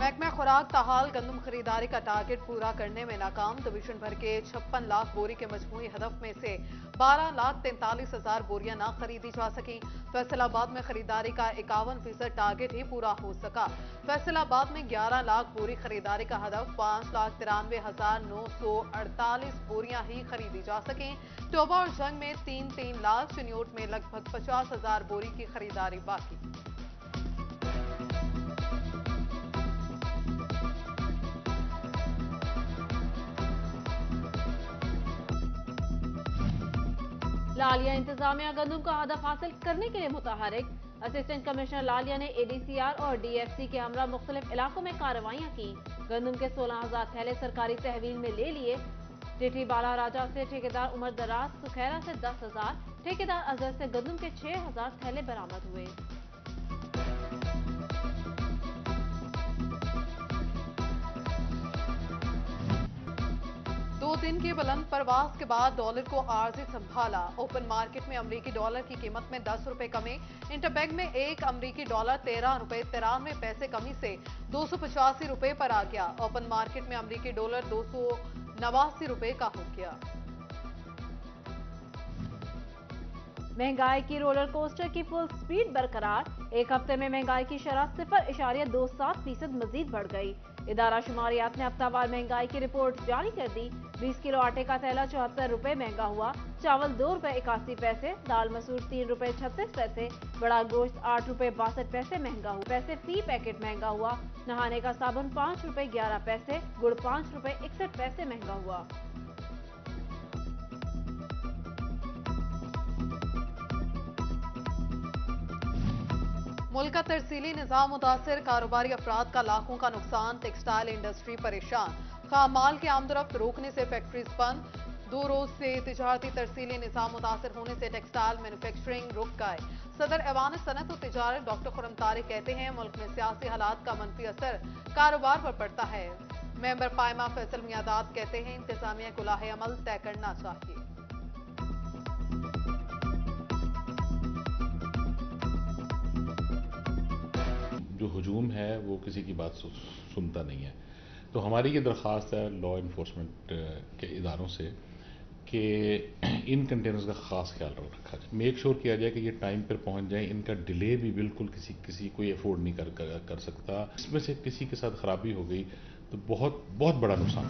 महकमा खुराक ताहाल गंदम खरीदारी का टारगेट पूरा करने में नाकाम। डिवीजन भर के 56 लाख बोरी के मजमूई हदफ में से 12,43,000 बोरियां ना खरीदी जा सकी। फैसलाबाद में खरीदारी का 51% टारगेट ही पूरा हो सका। फैसलाबाद में 11 लाख बोरी खरीदारी का हदफ 5,93,948 बोरियां ही खरीदी जा सकी। टोबा और जंग में 3-3 लाख, चिन्योट में लगभग 50,000 बोरी की खरीदारी बाकी। लालिया इंतजामिया गंदम का हदफ हासिल करने के लिए मुतहरिक। असिस्टेंट कमिश्नर लालिया ने एडीसीआर और डीएफसी के हमरा मुख्तलिफ इलाकों में कार्रवाइयां की। गंदम के 16,000 थैले सरकारी तहवील में ले लिए। टिटी बाला राजा से ठेकेदार उमर दराज सुखैरा से 10,000, ठेकेदार अजहर से गंदम के 6,000 थैले बरामद हुए। दो दिन की बुलंद परवास के बाद डॉलर को आर्जी संभाला। ओपन मार्केट में अमरीकी डॉलर की कीमत में 10 रुपए कमी। इंटरबैंक में एक अमरीकी डॉलर 13 रुपए 93 पैसे कमी से 285 रुपए पर आ गया। ओपन मार्केट में अमरीकी डॉलर 289 रुपए का हो गया। महंगाई की रोलर कोस्टर की फुल स्पीड बरकरार। एक हफ्ते में महंगाई की शरह 0.27% मजीद बढ़ गई। इदारा शुमारियात ने हफ्तावार महंगाई की रिपोर्ट जारी कर दी। 20 किलो आटे का थैला 74 रुपए महंगा हुआ। चावल 2 रुपए 81 पैसे, दाल मसूर 3 रुपए 36 पैसे, बड़ा गोश्त 8 रुपए 62 पैसे महंगा हुआ। पैसे फी पैकेट महंगा हुआ। नहाने का साबुन 5 रुपए 11 पैसे, गुड़ 5 रुपए 61 पैसे महंगा हुआ। मुल्क का तरसीली निजाम मुतासर, कारोबारी अफराद का लाखों का नुकसान। टेक्सटाइल इंडस्ट्री परेशान। खाम माल की आमदरफ्त रोकने से फैक्ट्रीज बंद। 2 रोज से तिजारती तरसीली निजाम मुतासर होने से टेक्सटाइल मैन्युफैक्चरिंग रुक गए। सदर ऐवान सनत और तिजारत डॉक्टर खुरम तारिक कहते हैं मुल्क में सियासी हालात का मनफी असर कारोबार पर पड़ता है। मेंबर पायमा फैसल मियादाद कहते हैं इंतजामिया को लाहे अमल तय करना चाहिए। जो हुजूम है वो किसी की बात सुनता नहीं है। तो हमारी ये दरख्वास्त है लॉ इन्फोर्समेंट के इदारों से कि इन कंटेनर्स का ख़ास ख्याल रखा जाए, मेक श्योर किया जाए कि ये टाइम पर पहुंच जाए। इनका डिले भी बिल्कुल किसी कोई अफोर्ड नहीं कर सकता। इसमें से किसी के साथ खराबी हो गई तो बहुत बहुत बड़ा नुकसान।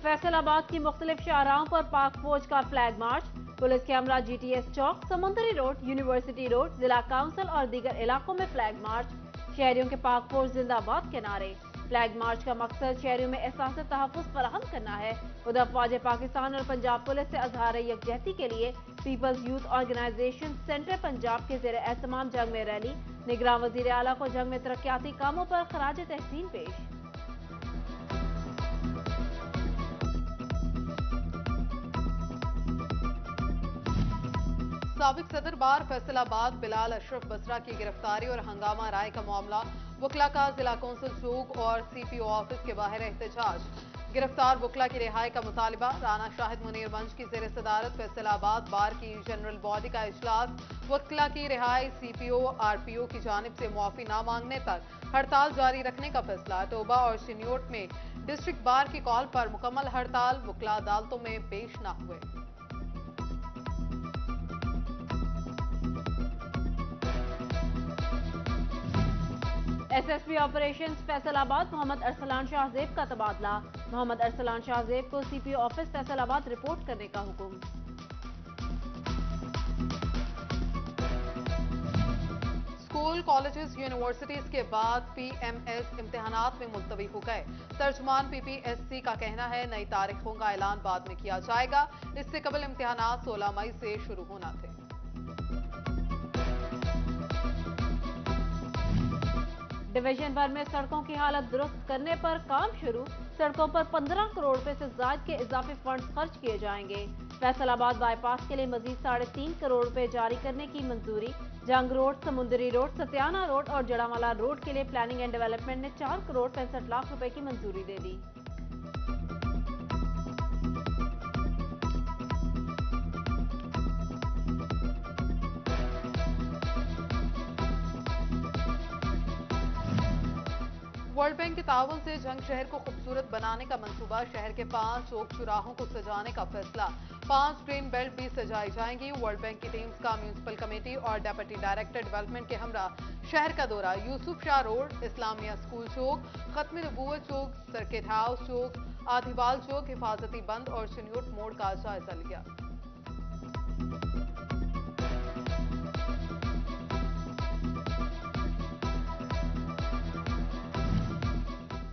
फैसलाबाद की मुख्तलिफ शाहराहों पर पाक फौज का फ्लैग मार्च। पुलिस के हमरा GTS चौक, समुंदरी रोड, यूनिवर्सिटी रोड, जिला काउंसिल और दीगर इलाकों में फ्लैग मार्च। शहरियों के पाक फौज जिंदाबाद के नारे। फ्लैग मार्च का मकसद शहरियों में एहसास तहफ़्फ़ुज़ फराहम करना है। उधर फौज पाकिस्तान और पंजाब पुलिस से अज़हार यकजहती के लिए peoples youth organization center Punjab के ज़ेर एहतमाम जंग में रैली। निगरान वज़ीर आला को जंग में तरक्याती कामों पर खराज तहसीन पेश। साबिक सदर बार फैसलाबाद बिलाल अशरफ बसरा की गिरफ्तारी और हंगामा राय का मामला। वकला का जिला कौंसिल चौक और CPO ऑफिस के बाहर एहतजाज। गिरफ्तार वकला की रिहाई का मुतालबा। राना शाहिद मुनीर मंच की जेर सदारत फैसलाबाद बार की जनरल बॉडी का इजलास। वकला की रिहाई, CPO RPO की जानिब से मुआफी ना मांगने तक हड़ताल जारी रखने का फैसला। टोबा और चिन्योट में डिस्ट्रिक्ट बार की कॉल पर मुकम्मल हड़ताल। वकला अदालतों में पेश न हुए। SSP ऑपरेशंस फैसलाबाद मोहम्मद अरसलान शाहजेब का तबादला। मोहम्मद अरसलान शाहजेब को CPO ऑफिस फैसलाबाद रिपोर्ट करने का हुक्म। स्कूल, कॉलेजेस, यूनिवर्सिटीज के बाद PMS इम्तिहानात में मुलतवी हो गए। तर्जुमान PPSC का कहना है नई तारीखों का ऐलान बाद में किया जाएगा। इससे कबल इम्तिहानात 16 मई से शुरू होना थे। डिवीजन भर में सड़कों की हालत दुरुस्त करने पर काम शुरू। सड़कों पर 15 करोड़ रुपए से ज्यादा के इजाफी फंड खर्च किए जाएंगे। फैसलाबाद बाईपास के लिए मजीद 3.5 करोड़ रुपए जारी करने की मंजूरी। जंग रोड, समुंदरी रोड, सत्याना रोड और जड़ावाला रोड के लिए प्लानिंग एंड डेवलपमेंट ने 4 करोड़ 65 लाख रुपए की मंजूरी दे दी। वर्ल्ड बैंक के ताउन से जंग शहर को खूबसूरत बनाने का मंसूबा, शहर के 5 चौक चौराहों को सजाने का फैसला, 5 ग्रीन बेल्ट भी सजाई जाएंगी। वर्ल्ड बैंक की टीम्स का म्यूनिसिपल कमेटी और डेप्यूटी डायरेक्टर डेवलपमेंट के हमरा शहर का दौरा, यूसुफ शाह रोड, इस्लामिया स्कूल चौक, खत्म नबूवत चौक, सर्किट हाउस चौक, आधिवाल चौक, हिफाजती बंद और चुनियोट मोड़ का जायजा लिया।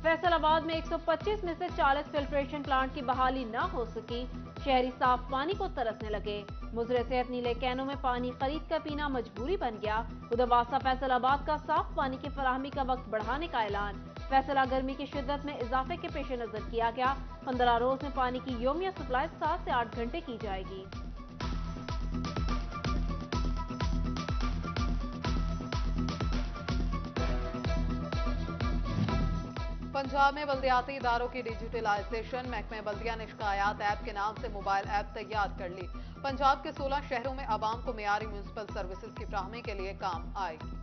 फैसलाबाद में 125 में से 40 फिल्ट्रेशन प्लांट की बहाली न हो सकी, शहरी साफ पानी को तरसने लगे। मुजरे सेहत नीले कैनों में पानी खरीद कर पीना मजबूरी बन गया। उदवासा फैसलाबाद का साफ पानी की फराहमी का वक्त बढ़ाने का ऐलान, फैसला गर्मी की शिद्दत में इजाफे के पेश नजर किया गया। 15 रोज में पानी की योमिया सप्लाई 7 से 8 घंटे की जाएगी। पंजाब में बल्दियाती इदारों की डिजिटलाइजेशन, महकमे बल्दिया ने शिकायत ऐप के नाम से मोबाइल ऐप तैयार कर ली। पंजाब के 16 शहरों में आवाम को मेयारी म्यूनिसिपल सर्विसेज की फ्राहमी के लिए काम आएगी।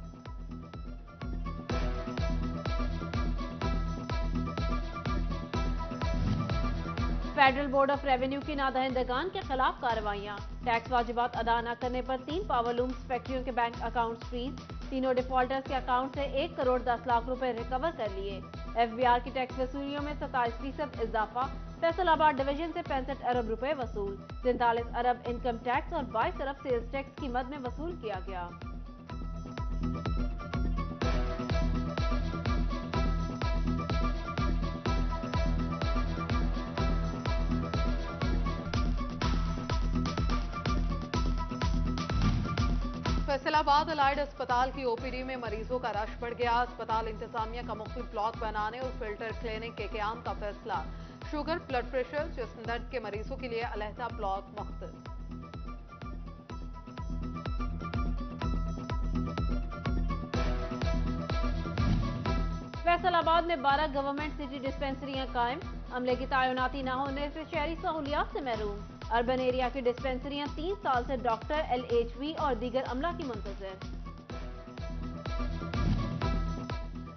फेडरल बोर्ड ऑफ रेवेन्यू की नादहिंदगान के खिलाफ कार्रवाइयां, टैक्स वाजिबात अदा न करने पर 3 पावरलूम्स फैक्ट्रियों के बैंक अकाउंट फ्रीज, तीनों डिफॉल्टर्स के अकाउंट से 1 करोड़ 10 लाख रुपए रिकवर कर लिए। एफबीआर की टैक्स वसूलियों में 27% इजाफा, फैसलाबाद डिवीजन से 65 अरब रुपए वसूल, 43 अरब इनकम टैक्स और 22 अरब सेल्स टैक्स की मद में वसूल किया गया। फैसलाबाद अलाइड अस्पताल की ओपीडी में मरीजों का रश बढ़ गया। अस्पताल इंतजामिया का मुख्तलिफ ब्लॉक बनाने और फिल्टर क्लिनिक के क़याम का फैसला, शुगर, ब्लड प्रेशर, जिस्म दर्द के मरीजों के लिए अलहदा ब्लॉक मुख्तस। फैसलाबाद में 12 गवर्नमेंट सिटी डिस्पेंसरियां कायम, अमले की तैनाती न होने से शहरी सहूलियात से महरूम। अर्बन एरिया की डिस्पेंसरियां 3 साल से डॉक्टर, LHV और दीगर अमला की मुंतजर।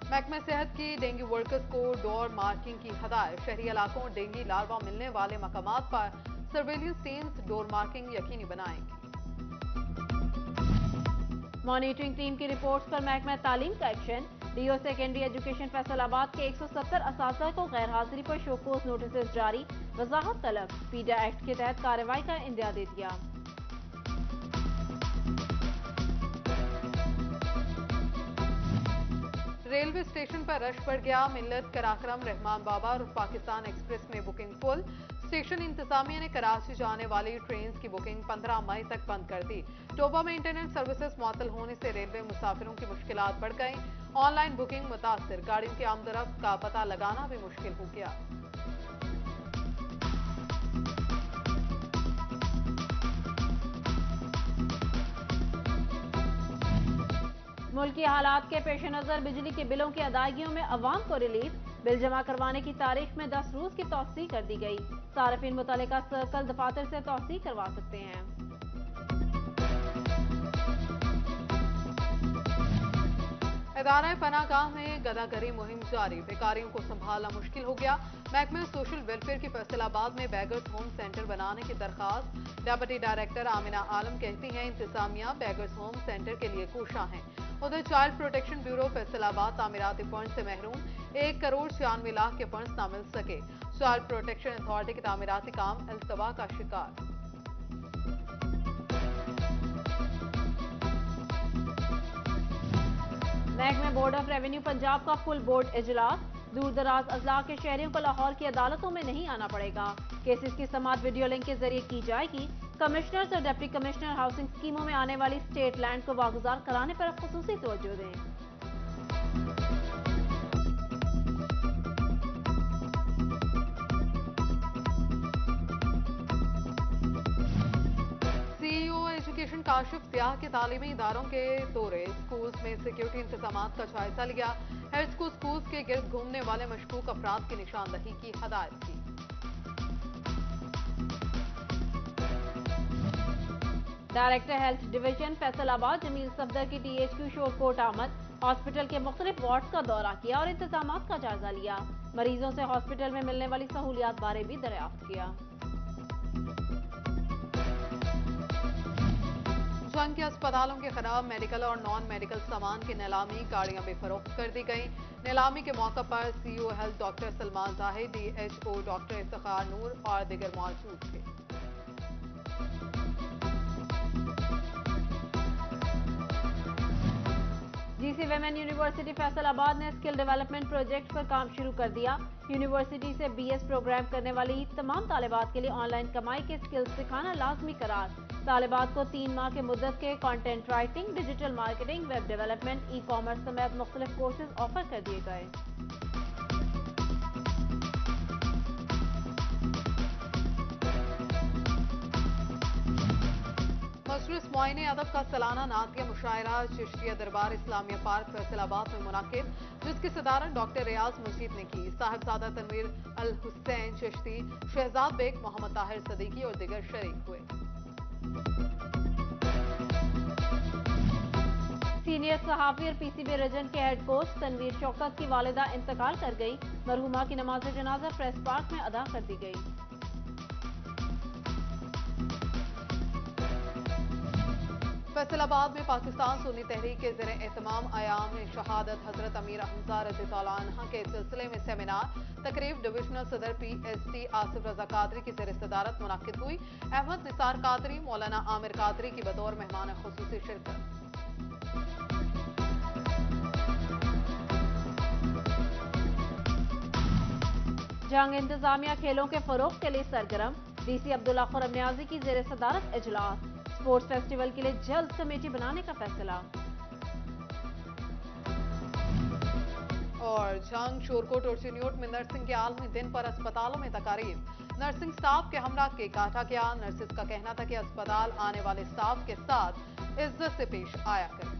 महकमा सेहत की डेंगू वर्कर्स को डोर मार्किंग की हदायत, शहरी इलाकों में डेंगू लार्वा मिलने वाले मकामात पर सर्वेलेंस टीम्स डोर मार्किंग यकीनी बनाएंगी। मॉनिटरिंग टीम की रिपोर्ट्स पर महकमा तालीम का action, DO secondary education Faisalabad के 170 असातिज़ा को गैर हाजिरी पर शोकोज नोटिस जारी, वजाहत तलब, पीडा एक्ट के तहत कार्रवाई का इंदिया दे दिया। रेलवे स्टेशन पर रश बढ़ गया, मिल्लत, कराक्रम, रहमान बाबा और पाकिस्तान एक्सप्रेस में बुकिंग फुल। स्टेशन इंतजामिया ने कराची जाने वाली ट्रेन की बुकिंग 15 मई तक बंद कर दी। टोबा में इंटरनेट सर्विसेज मुअत्तल होने से रेलवे मुसाफिरों की मुश्किलात बढ़ गई। ऑनलाइन बुकिंग मुतासिर, गाड़ियों की आमदरफ्त का पता लगाना भी मुश्किल हो गया। मुल्की हालात के पेश नजर बिजली के बिलों की अदायगियों में अवाम को रिलीफ, बिल जमा करवाने की तारीख में 10 रोज की तौसीह कर दी गई। सार्फिन मुतल्लिका सर्कल दफातर से तौसीह करवा सकते हैं। इदारा पनाहगाह में गदागरी मुहिम जारी, बेकारियों को संभालना मुश्किल हो गया। महकमे सोशल वेलफेयर की फैसलाबाद में बैगर्स होम सेंटर बनाने की दरखास्त, डेप्यूटी डायरेक्टर आमिना आलम कहती हैं इंतजामिया बैगर्स होम सेंटर के लिए कोशा है। उधर चाइल्ड प्रोटेक्शन ब्यूरो फैसलाबाद तामीराती फंड से महरूम, 1 करोड़ 96 लाख के फंड्स न मिल सके। चाइल्ड प्रोटेक्शन अथॉरिटी के तामीराती काम अल्तवा का शिकार। महकमे बोर्ड ऑफ रेवेन्यू पंजाब का फुल बोर्ड इजलास, दूर दराज अजला के शहरियों को लाहौर की अदालतों में नहीं आना पड़ेगा। केसेस की समाअत वीडियो लिंक के जरिए की जाएगी। कमिश्नर्स और डिप्टी कमिश्नर हाउसिंग स्कीमों में आने वाली स्टेट लैंड को वागुजार कराने पर खुसूसी तवज्जो दें। एजुकेशन काशिफ सियाह के तालीमी इदारों के दौरे, स्कूल्स में सिक्योरिटी इंतजामात का जायजा लिया। हेल्थ को स्कूल्स के गिर्द घूमने वाले मशकूक अफराद की निशानदही की हदायत की। Director health division Faisalabad Jamil Safdar की THQ शोरकोट आमद, हॉस्पिटल के मुख्तलिफ वार्ड्स का दौरा किया और इंतजामात का जायजा लिया। मरीजों से हॉस्पिटल में मिलने वाली सहूलियात बारे भी दरियाफ्त किया। जंग के अस्पतालों के खिलाफ मेडिकल और नॉन मेडिकल सामान की नीलामी, गाड़ियां बेफरोख्त कर दी गई। नीलामी के मौके पर CEO health doctor Salman Zahid, DHO doctor Iftikhar Noor और दीगर मौजूद थे। जीसी विमेन यूनिवर्सिटी फैसलाबाद ने स्किल डेवलपमेंट प्रोजेक्ट पर काम शुरू कर दिया। यूनिवर्सिटी से बीएस प्रोग्राम करने वाली तमाम तालिबात के लिए ऑनलाइन कमाई के स्किल्स सिखाना लाजमी करार। तालिबात को 3 माह के मुद्दत के content writing, digital marketing, web development, e commerce समेत मुख्तलिफ कोर्सेज ऑफर कर दिए गए। मजलिस मुआइने अदब का सालाना नातिया मुशायरा चिश्तिया दरबार इस्लामिया पार्क फैसलाबाद में मुनाकिद, जिसकी सदारत डॉक्टर रियाज मजीद ने की। साहिबजादा तनवीर अल हुसैन चिश्ती, शहजाद बेग, मोहम्मद ताहिर सदीकी और दिगर शरीक हुए। सीनियर सहाफी और पीसीबी रीजन के हेड कोच तनवीर शौकत की वालिदा इंतकाल कर गई। मरहुमा की नमाज जनाजा प्रेस पार्क में अदा कर दी गई। फैसलाबाद में पाकिस्तान सुन्नी तहरीक के ज़ेर एहतमाम अयाम शहादत हजरत अमीर हमजा रज़ी अल्लाह अन्हा के सिलसिले में सेमिनार तकरीब डिविजनल सदर पीएसटी आसिफ रजा कादरी की ज़ेर सदारत मुनाकिद हुई। अहमद निसार कादरी, मौलाना आमिर कादरी की बतौर मेहमान खुसूसी शिरकत। जंग इंतजामिया खेलों के फरोग के लिए सरगर्म, डीसी अब्दुल्ला खुर्रम नियाजी की ज़ेर सदारत इजलास। स्पोर्ट्स फेस्टिवल के लिए जल्द कमेटी बनाने का फैसला। और जंग, शोरकोट और चिन्योट में नर्सिंग के आलमी दिन पर अस्पतालों में तकारीब। नर्सिंग स्टाफ के हमरा के काटा गया। नर्सिस का कहना था कि अस्पताल आने वाले स्टाफ के साथ इज्जत से पेश आया करें।